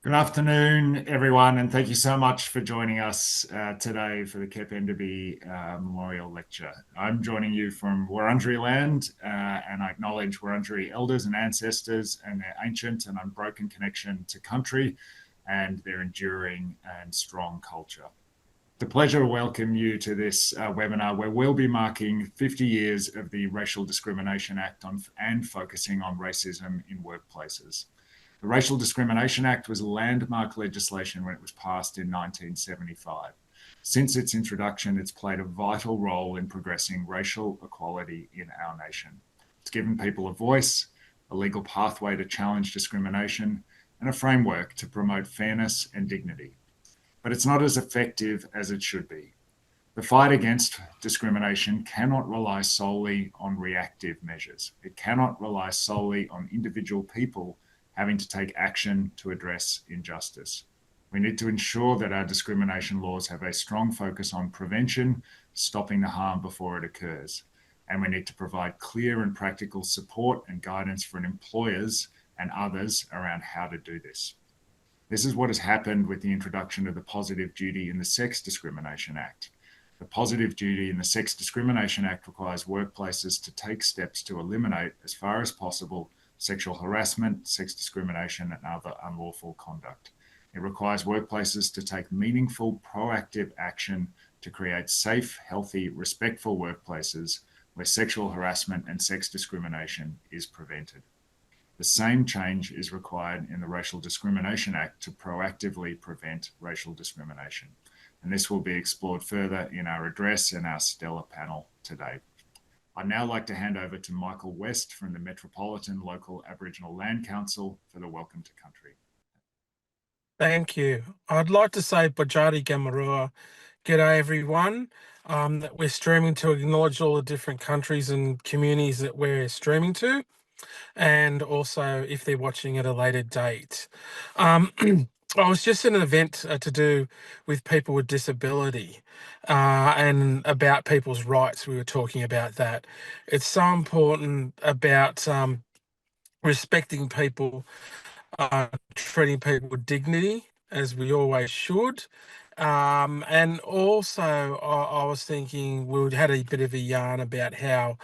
Good afternoon, everyone, and thank you so much for joining us today for the Kep Enderby Memorial Lecture. I'm joining you from Wurundjeri land, and I acknowledge Wurundjeri elders and ancestors and their ancient and unbroken connection to country and their enduring and strong culture. It's a pleasure to welcome you to this webinar where we'll be marking 50 years of the Racial Discrimination Act and focusing on racism in workplaces. The Racial Discrimination Act was landmark legislation when it was passed in 1975. Since its introduction, it's played a vital role in progressing racial equality in our nation. It's given people a voice, a legal pathway to challenge discrimination, and a framework to promote fairness and dignity. But it's not as effective as it should be. The fight against discrimination cannot rely solely on reactive measures. It cannot rely solely on individual people having to take action to address injustice. We need to ensure that our discrimination laws have a strong focus on prevention, stopping the harm before it occurs. And we need to provide clear and practical support and guidance for employers and others around how to do this. This is what has happened with the introduction of the Positive Duty in the Sex Discrimination Act. The Positive Duty in the Sex Discrimination Act requires workplaces to take steps to eliminate, as far as possible, sexual harassment, sex discrimination, and other unlawful conduct. It requires workplaces to take meaningful, proactive action to create safe, healthy, respectful workplaces where sexual harassment and sex discrimination is prevented. The same change is required in the Racial Discrimination Act to proactively prevent racial discrimination. And this will be explored further in our address and our stellar panel today. I'd now like to hand over to Michael West from the Metropolitan Local Aboriginal Land Council for the Welcome to Country. Thank you. I'd like to say Bajari Gamarua. G'day everyone. That we're streaming to acknowledge all the different countries and communities that we're streaming to, and also if they're watching at a later date. I was just in an event to do with people with disability and about people's rights. We were talking about that. It's so important about respecting people, treating people with dignity, as we always should. And also, I was thinking we had a bit of a yarn about how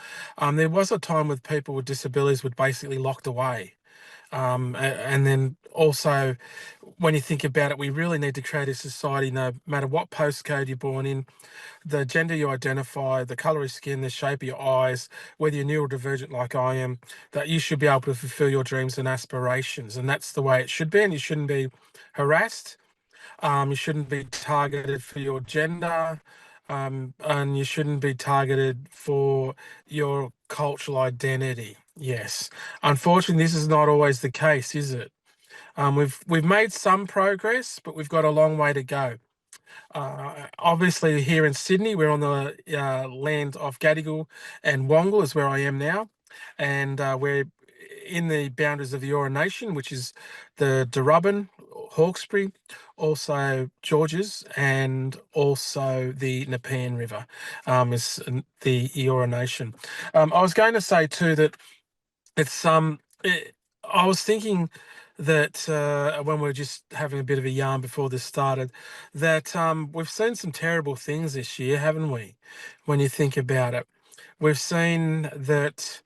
there was a time with people with disabilities were basically locked away. And then also, when you think about it, we really need to create a society, no matter what postcode you're born in, the gender you identify, the colour of skin, the shape of your eyes, whether you're neurodivergent like I am, that you should be able to fulfill your dreams and aspirations. And that's the way it should be. And you shouldn't be harassed. You shouldn't be targeted for your gender. And you shouldn't be targeted for your cultural identity. Yes. Unfortunately, this is not always the case, is it? We've made some progress, but we've got a long way to go. Obviously, here in Sydney, we're on the land of Gadigal and Wongal, is where I am now, and we're in the boundaries of the Eora Nation, which is the Darubbin, Hawkesbury, also Georges, and also the Nepean River is the Eora Nation. I was going to say too that it's I was thinking that when we were just having a bit of a yarn before this started, that we've seen some terrible things this year, haven't we? When you think about it, we've seen that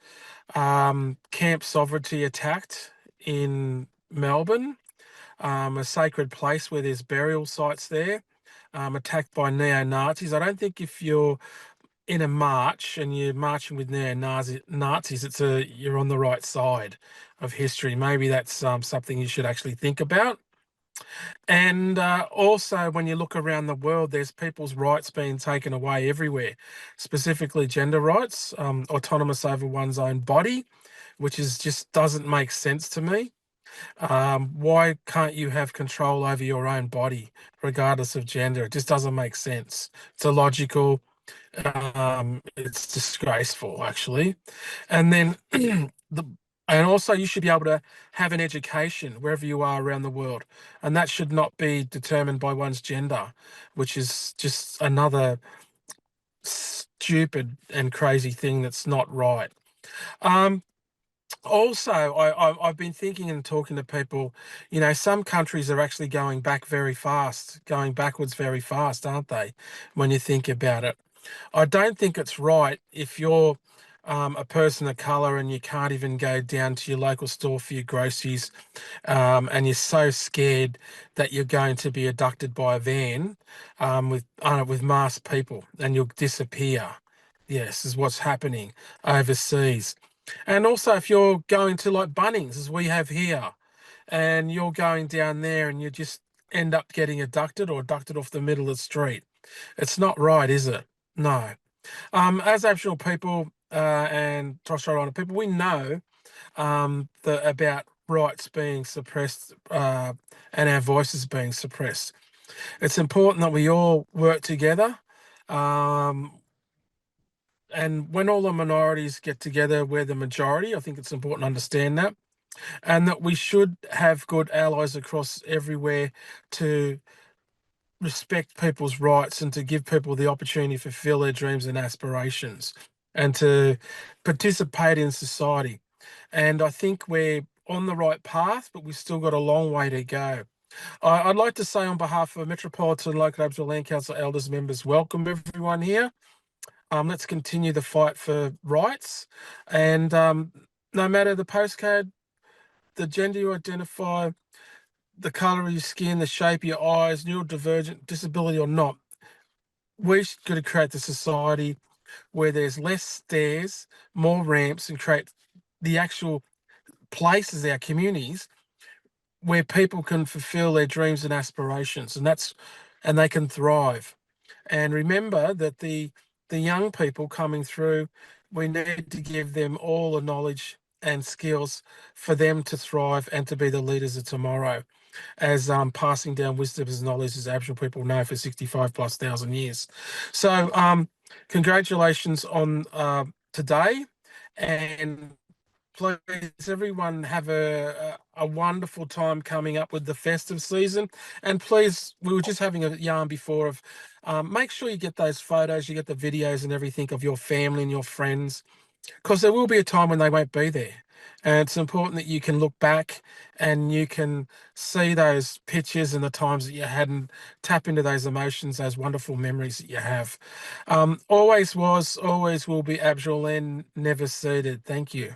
Camp Sovereignty attacked in Melbourne, a sacred place where there's burial sites there, attacked by neo-Nazis. I don't think if you're in a march and you're marching with neo-Nazis, you're on the right side of history. Maybe that's something you should actually think about. And also, when you look around the world, there's people's rights being taken away everywhere, specifically gender rights, autonomous over one's own body, which just doesn't make sense to me. Why can't you have control over your own body, regardless of gender? It just doesn't make sense. It's illogical. It's disgraceful, actually. And then and also you should be able to have an education wherever you are around the world, and that should not be determined by one's gender, which is just another stupid and crazy thing that's not right. Also, I've been thinking and talking to people, you know, some countries are actually going back very fast, going backwards very fast, aren't they? When you think about it. I don't think it's right if you're a person of colour and you can't even go down to your local store for your groceries, and you're so scared that you're going to be abducted by a van with masked people and you'll disappear. Yes, is what's happening overseas. And also, if you're going to like Bunnings, as we have here, and you're going down there and you just end up getting abducted or abducted off the middle of the street, it's not right, is it? No. As Aboriginal people and Torres Strait Islander people, we know about rights being suppressed and our voices being suppressed. It's important that we all work together. And when all the minorities get together, we're the majority. I think it's important to understand that. And that we should have good allies across everywhere to respect people's rights and to give people the opportunity to fulfill their dreams and aspirations and to participate in society. And I think we're on the right path, but we've still got a long way to go. I'd like to say on behalf of Metropolitan Local Aboriginal Land Council elders members, welcome everyone here. Let's continue the fight for rights. And no matter the postcode, the gender you identify, the colour of your skin, the shape of your eyes, neurodivergent, disability or not, we're going to create the society where there's less stairs, more ramps, and create the actual places, our communities, where people can fulfill their dreams and aspirations, and they can thrive. And remember that the young people coming through, we need to give them all the knowledge and skills for them to thrive and to be the leaders of tomorrow, as passing down wisdom and knowledge as Aboriginal people know for 65,000+ years. So congratulations on today, and please everyone have a wonderful time coming up with the festive season. And please, we were just having a yarn before of make sure you get those photos, you get the videos and everything of your family and your friends, because there will be a time when they won't be there. And it's important that you can look back and you can see those pictures and the times that you had and tap into those emotions, those wonderful memories that you have. Always was, always will be Aboriginal land, never ceded. Thank you.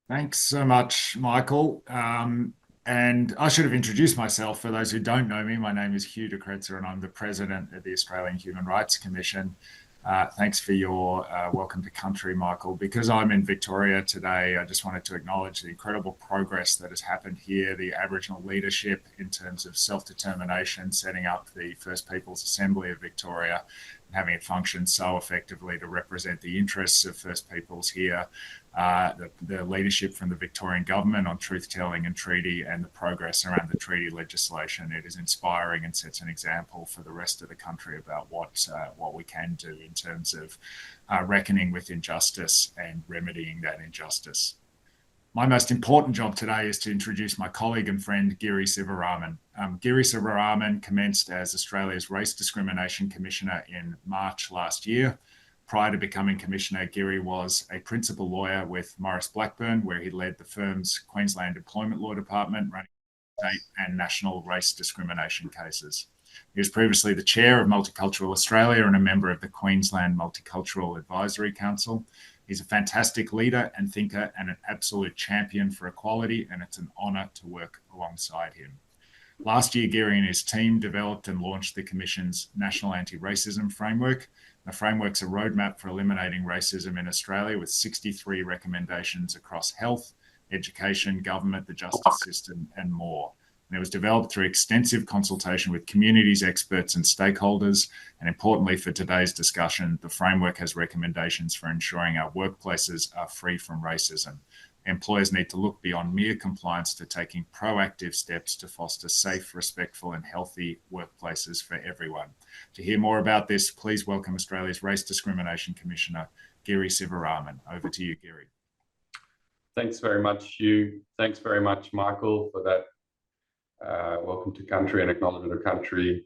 Thanks so much, Michael. And I should have introduced myself. For those who don't know me, my name is Hugh de Kretzer and I'm the president of the Australian Human Rights Commission. Thanks for your welcome to country, Michael. Because I'm in Victoria today, I just wanted to acknowledge the incredible progress that has happened here, the Aboriginal leadership in terms of self-determination, setting up the First Peoples Assembly of Victoria, and having it function so effectively to represent the interests of First Peoples here, the leadership from the Victorian government on truth-telling and treaty, and the progress around the treaty legislation. It is inspiring and sets an example for the rest of the country about what we can do in terms of reckoning with injustice and remedying that injustice. My most important job today is to introduce my colleague and friend, Giri Sivaraman. Giri Sivaraman commenced as Australia's Race Discrimination Commissioner in March last year. Prior to becoming Commissioner, Giri was a principal lawyer with Maurice Blackburn, where he led the firm's Queensland Employment Law Department, running state and national race discrimination cases. He was previously the chair of Multicultural Australia and a member of the Queensland Multicultural Advisory Council. He's a fantastic leader and thinker and an absolute champion for equality, and it's an honour to work alongside him. Last year, Giri and his team developed and launched the Commission's National Anti-Racism Framework. The framework's a roadmap for eliminating racism in Australia with 63 recommendations across health, education, government, the justice system, and more. And it was developed through extensive consultation with communities, experts, and stakeholders. And importantly for today's discussion, the framework has recommendations for ensuring our workplaces are free from racism. Employers need to look beyond mere compliance to taking proactive steps to foster safe, respectful, and healthy workplaces for everyone. To hear more about this, please welcome Australia's Race Discrimination Commissioner, Giri Sivaraman. Over to you, Giri. Thanks very much, Hugh. Thanks very much, Michael, for that welcome to country and acknowledgement of country.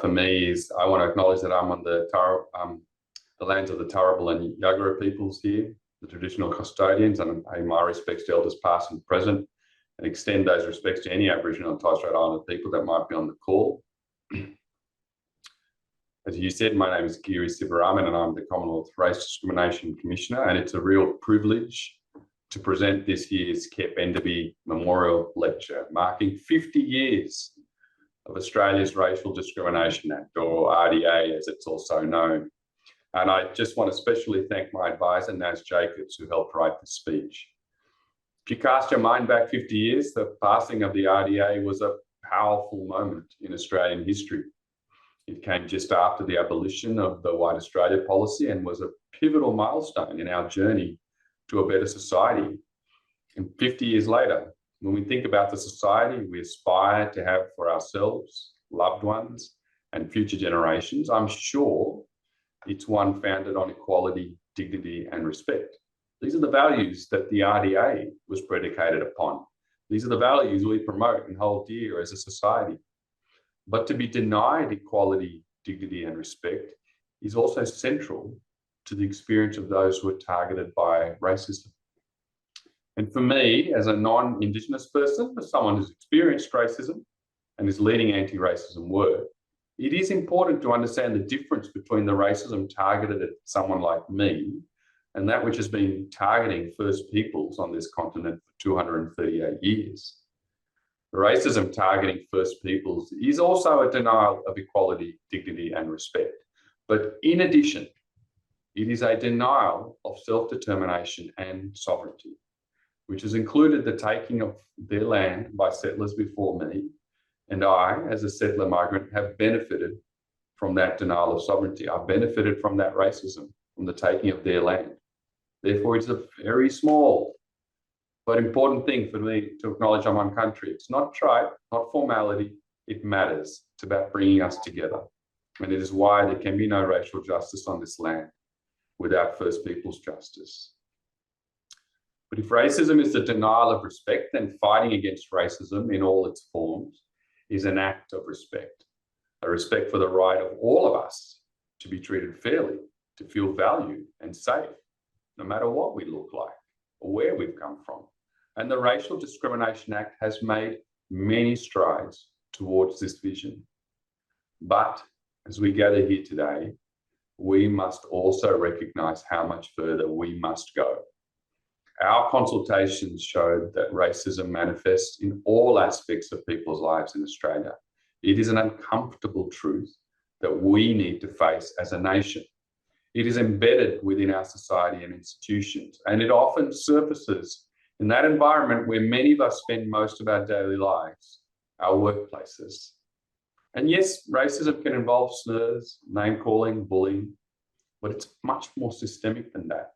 For me, I want to acknowledge that I'm on the the lands of the Turrbal and Yagara peoples here, the traditional custodians, and I pay my respects to elders past and present, and extend those respects to any Aboriginal and Torres Strait Islander people that might be on the call. As you said, my name is Giridharan, and I'm the Commonwealth Race Discrimination Commissioner, and it's a real privilege to present this year's KEP Enderby Memorial Lecture, marking 50 years of Australia's Racial Discrimination Act, or RDA as it's also known. And I just want to especially thank my advisor, Naz Jacobs, who helped write the speech. If you cast your mind back 50 years, the passing of the RDA was a powerful moment in Australian history. It came just after the abolition of the White Australia policy and was a pivotal milestone in our journey to a better society. And 50 years later, when we think about the society we aspire to have for ourselves, loved ones, and future generations, I'm sure it's one founded on equality, dignity, and respect. These are the values that the RDA was predicated upon. These are the values we promote and hold dear as a society. But to be denied equality, dignity, and respect is also central to the experience of those who are targeted by racism. And for me, as a non-Indigenous person, as someone who's experienced racism and is leading anti-racism work, it is important to understand the difference between the racism targeted at someone like me and that which has been targeting First Peoples on this continent for 238 years. Racism targeting First Peoples is also a denial of equality, dignity, and respect. But in addition, it is a denial of self-determination and sovereignty, which has included the taking of their land by settlers before me, and I, as a settler migrant, have benefited from that denial of sovereignty. I've benefited from that racism, from the taking of their land. Therefore, it's a very small but important thing for me to acknowledge on one country. It's not tribe, not formality, it matters. It's about bringing us together. And it is why there can be no racial justice on this land without First Peoples justice. But if racism is the denial of respect, then fighting against racism in all its forms is an act of respect, a respect for the right of all of us to be treated fairly, to feel valued and safe, no matter what we look like or where we've come from. And the Racial Discrimination Act has made many strides towards this vision. But as we gather here today, we must also recognise how much further we must go. Our consultations showed that racism manifests in all aspects of people's lives in Australia. It is an uncomfortable truth that we need to face as a nation. It is embedded within our society and institutions, and it often surfaces in that environment where many of us spend most of our daily lives, our workplaces. And yes, racism can involve slurs, name-calling, bullying, but it's much more systemic than that.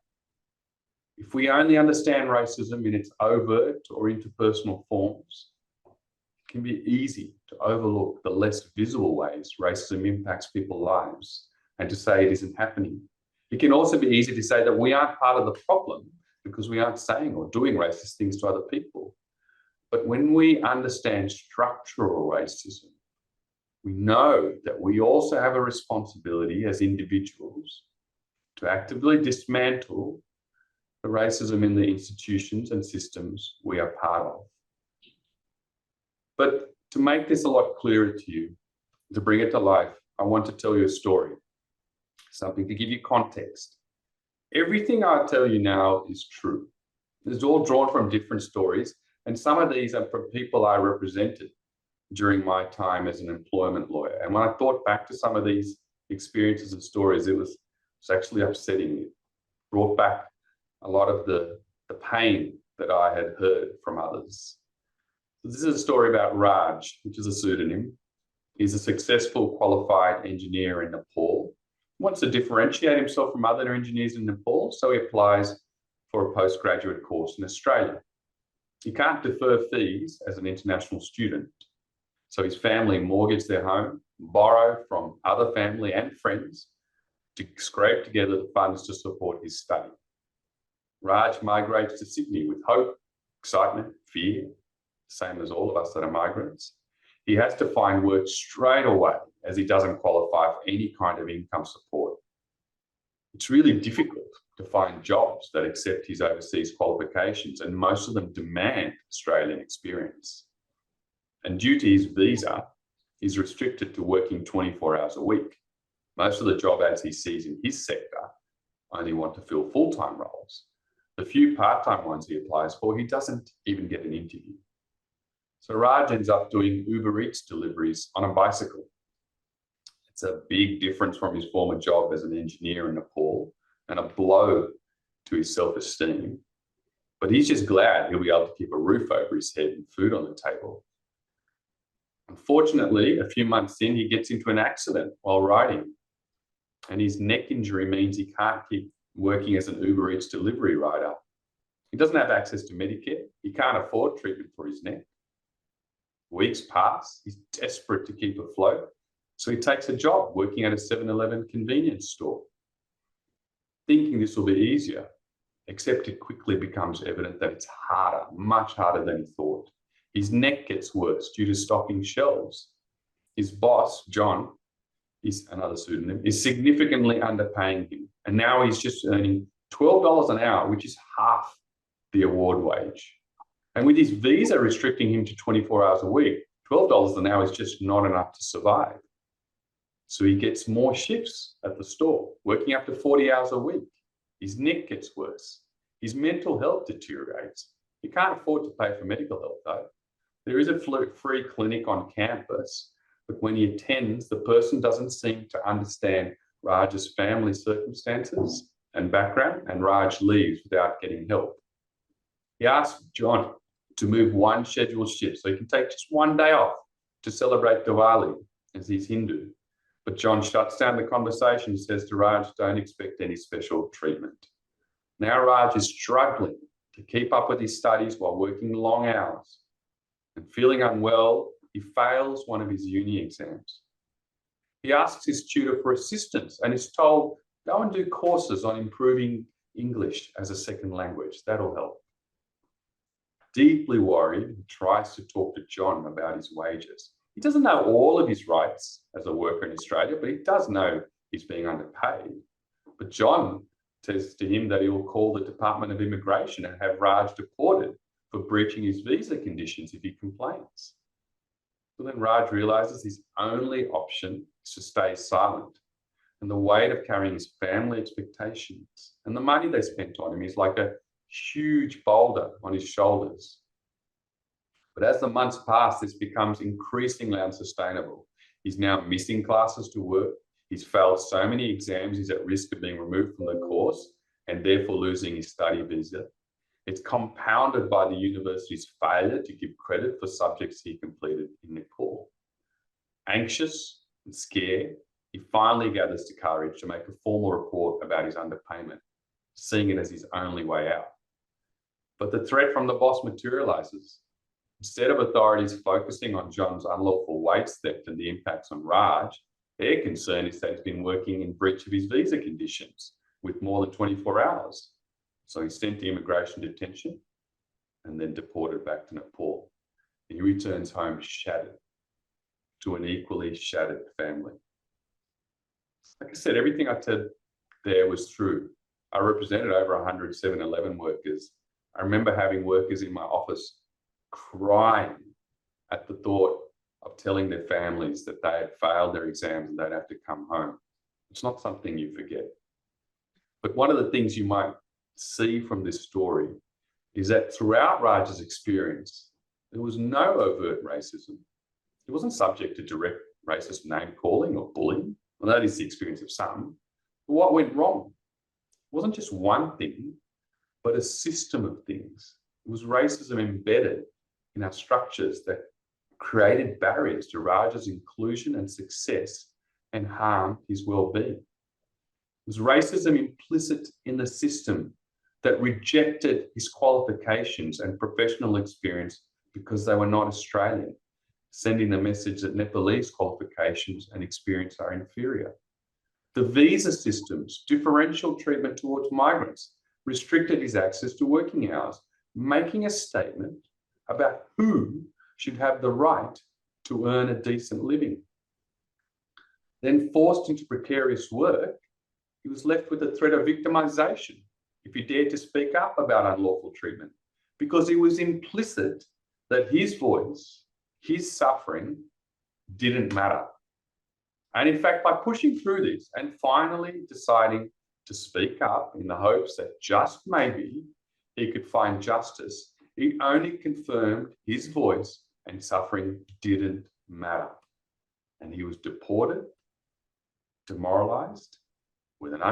If we only understand racism in its overt or interpersonal forms, it can be easy to overlook the less visible ways racism impacts people's lives and to say it isn't happening. It can also be easy to say that we aren't part of the problem because we aren't saying or doing racist things to other people. But when we understand structural racism, we know that we also have a responsibility as individuals to actively dismantle the racism in the institutions and systems we are part of. But to make this a lot clearer to you, to bring it to life, I want to tell you a story, something to give you context. Everything I tell you now is true. It's all drawn from different stories, and some of these are from people I represented during my time as an employment lawyer. And when I thought back to some of these experiences and stories, it was actually upsetting. It brought back a lot of the pain that I had heard from others. So this is a story about Raj, which is a pseudonym. He's a successful qualified engineer in Nepal. He wants to differentiate himself from other engineers in Nepal, so he applies for a postgraduate course in Australia. He can't defer fees as an international student, so his family mortgage their home, borrow from other family and friends to scrape together the funds to support his study. Raj migrates to Sydney with hope, excitement, fear, same as all of us that are migrants. He has to find work straight away as he doesn't qualify for any kind of income support. It's really difficult to find jobs that accept his overseas qualifications, and most of them demand Australian experience. And due to his visa, he's restricted to working 24 hours a week. Most of the job ads he sees in his sector only want to fill full-time roles. The few part-time ones he applies for, he doesn't even get an interview. So Raj ends up doing Uber Eats deliveries on a bicycle. It's a big difference from his former job as an engineer in Nepal and a blow to his self-esteem. But he's just glad he'll be able to keep a roof over his head and food on the table. Unfortunately, a few months in, he gets into an accident while riding, and his neck injury means he can't keep working as an Uber Eats delivery rider. He doesn't have access to Medicare. He can't afford treatment for his neck. Weeks pass. He's desperate to keep afloat, so he takes a job working at a 7-Eleven convenience store, thinking this will be easier, except it quickly becomes evident that it's harder, much harder than he thought. His neck gets worse due to stocking shelves. His boss, John, is another pseudonym, is significantly underpaying him. And now he's just earning $12 an hour, which is half the award wage. And with his visa restricting him to 24 hours a week, $12 an hour is just not enough to survive. So he gets more shifts at the store, working up to 40 hours a week. His neck gets worse. His mental health deteriorates. He can't afford to pay for medical help, though. There is a free clinic on campus, but when he attends, the person doesn't seem to understand Raj's family circumstances and background, and Raj leaves without getting help. He asks John to move one scheduled shift so he can take just one day off to celebrate Diwali, as he's Hindu. But John shuts down the conversation and says to Raj, don't expect any special treatment. Now Raj is struggling to keep up with his studies while working long hours. And feeling unwell, he fails one of his uni exams. He asks his tutor for assistance and is told, go and do courses on improving English as a second language. That'll help. Deeply worried, he tries to talk to John about his wages. He doesn't know all of his rights as a worker in Australia, but he does know he's being underpaid. But John says to him that he will call the Department of Immigration and have Raj deported for breaching his visa conditions if he complains. So then Raj realizes his only option is to stay silent. And the weight of carrying his family expectations and the money they spent on him is like a huge boulder on his shoulders. But as the months pass, this becomes increasingly unsustainable. He's now missing classes to work. He's failed so many exams, he's at risk of being removed from the course and therefore losing his study visa. It's compounded by the university's failure to give credit for subjects he completed in Nepal. Anxious and scared, he finally gathers the courage to make a formal report about his underpayment, seeing it as his only way out. But the threat from the boss materializes. Instead of authorities focusing on John's unlawful wage theft and the impacts on Raj, their concern is that he's been working in breach of his visa conditions with more than 24 hours. So he's sent to immigration detention and then deported back to Nepal. He returns home shattered to an equally shattered family. Like I said, everything I said there was true. I represented over 100 7-Eleven workers. I remember having workers in my office crying at the thought of telling their families that they had failed their exams and they'd have to come home. It's not something you forget. But one of the things you might see from this story is that throughout Raj's experience, there was no overt racism. He wasn't subject to direct racist name calling or bullying. Well, that is the experience of some. But what went wrong? It wasn't just one thing, but a system of things. It was racism embedded in our structures that created barriers to Raj's inclusion and success and harmed his well-being. It was racism implicit in the system that rejected his qualifications and professional experience because they were not Australian, sending the message that Nepalese qualifications and experience are inferior. The visa system's differential treatment towards migrants restricted his access to working hours, making a statement about who should have the right to earn a decent living. Then forced into precarious work, he was left with the threat of victimization if he dared to speak up about unlawful treatment, because it was implicit that his voice, his suffering, didn't matter. And in fact, by pushing through this and finally deciding to speak up in the hopes that just maybe he could find justice, he only confirmed his voice and suffering didn't matter. And he was deported, demoralized, with an